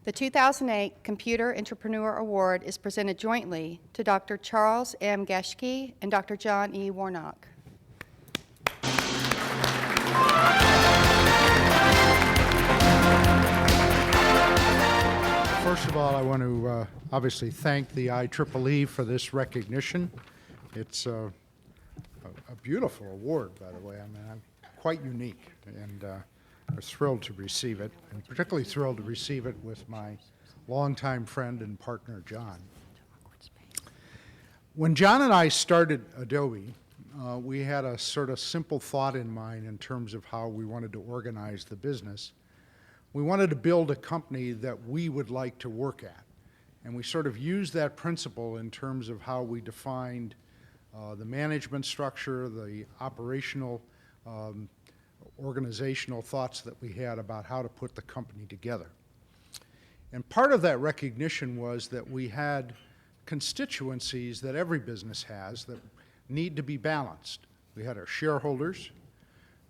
The 2008 Computer Entrepreneur Award is presented jointly to Dr. Charles M. Geschke and Dr. John E. Warnock. First of all, I want to obviously thank the IEEE for this recognition. It's a beautiful award, by the way. I mean, I'm quite unique, and I was thrilled to receive it, and particularly thrilled to receive it with my longtime friend and partner, John. When John and I started Adobe, we had a sort of simple thought in mind in terms of how we wanted to organize the business. We wanted to build a company that we would like to work at. And we sort of used that principle in terms of how we defined the management structure, the operational, organizational thoughts that we had about how to put the company together. And part of that recognition was that we had constituencies that every business has that need to be balanced. We had our shareholders,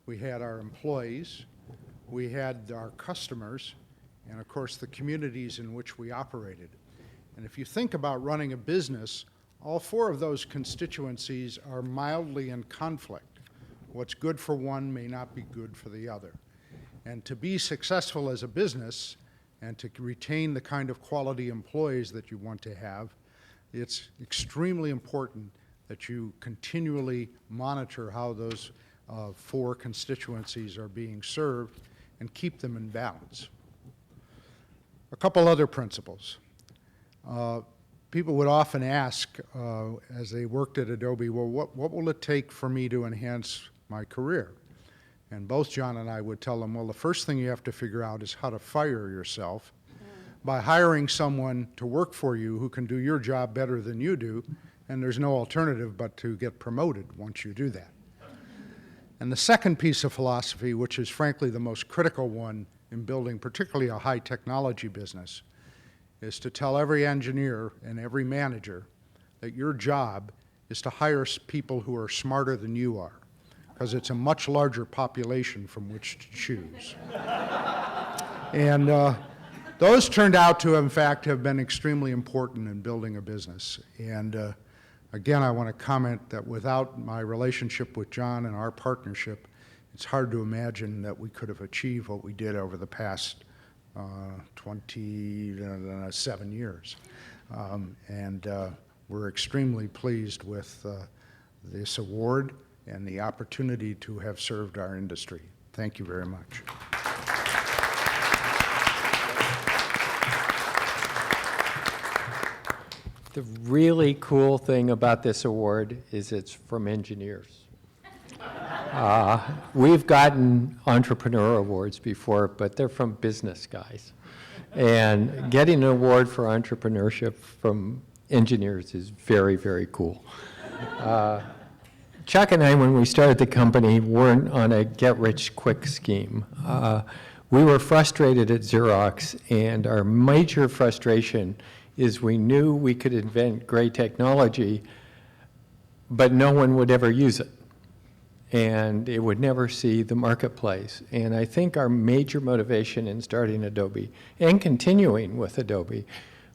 we had our employees, we had our customers, and of course the communities in which we operated. And if you think about running a business, all four of those constituencies are mildly in conflict. What's good for one may not be good for the other. And to be successful as a business and to retain the kind of quality employees that you want to have, it's extremely important that you continually monitor how those four constituencies are being served and keep them in balance. A couple other principles. People would often ask, as they worked at Adobe, well, what will it take for me to enhance my career? And both John and I would tell them, well, the first thing you have to figure out is how to fire yourself by hiring someone to work for you who can do your job better than you do, and there's no alternative but to get promoted once you do that. And the second piece of philosophy, which is frankly the most critical one in building particularly a high technology business, is to tell every engineer and every manager that your job is to hire people who are smarter than you are, because it's a much larger population from which to choose. And those turned out to, in fact, have been extremely important in building a business. And again, I want to comment that without my relationship with John and our partnership, it's hard to imagine that we could have achieved what we did over the past 27 years. We're extremely pleased with this award and the opportunity to have served our industry. Thank you very much. The really cool thing about this award is it's from engineers. We've gotten entrepreneur awards before, but they're from business guys. And getting an award for entrepreneurship from engineers is very, very cool. Chuck and I, when we started the company, weren't on a get-rich-quick scheme. We were frustrated at Xerox, and our major frustration is we knew we could invent great technology, but no one would ever use it. And it would never see the marketplace. And I think our major motivation in starting Adobe and continuing with Adobe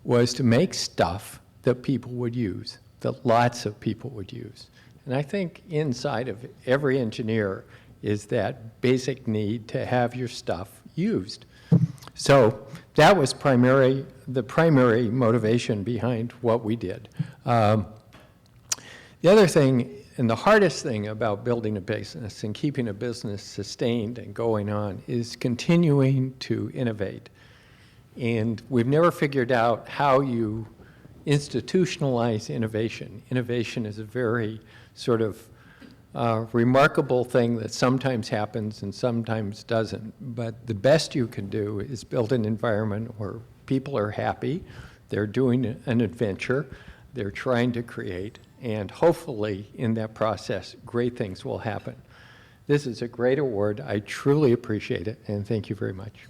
was to make stuff that people would use, that lots of people would use. And I think inside of every engineer is that basic need to have your stuff used. So that was the primary motivation behind what we did. The other thing, and the hardest thing about building a business and keeping a business sustained and going on, is continuing to innovate. And we've never figured out how you institutionalize innovation. Innovation is a very sort of remarkable thing that sometimes happens and sometimes doesn't. But the best you can do is build an environment where people are happy, they're doing an adventure, they're trying to create, and hopefully in that process, great things will happen. This is a great award. I truly appreciate it, and thank you very much.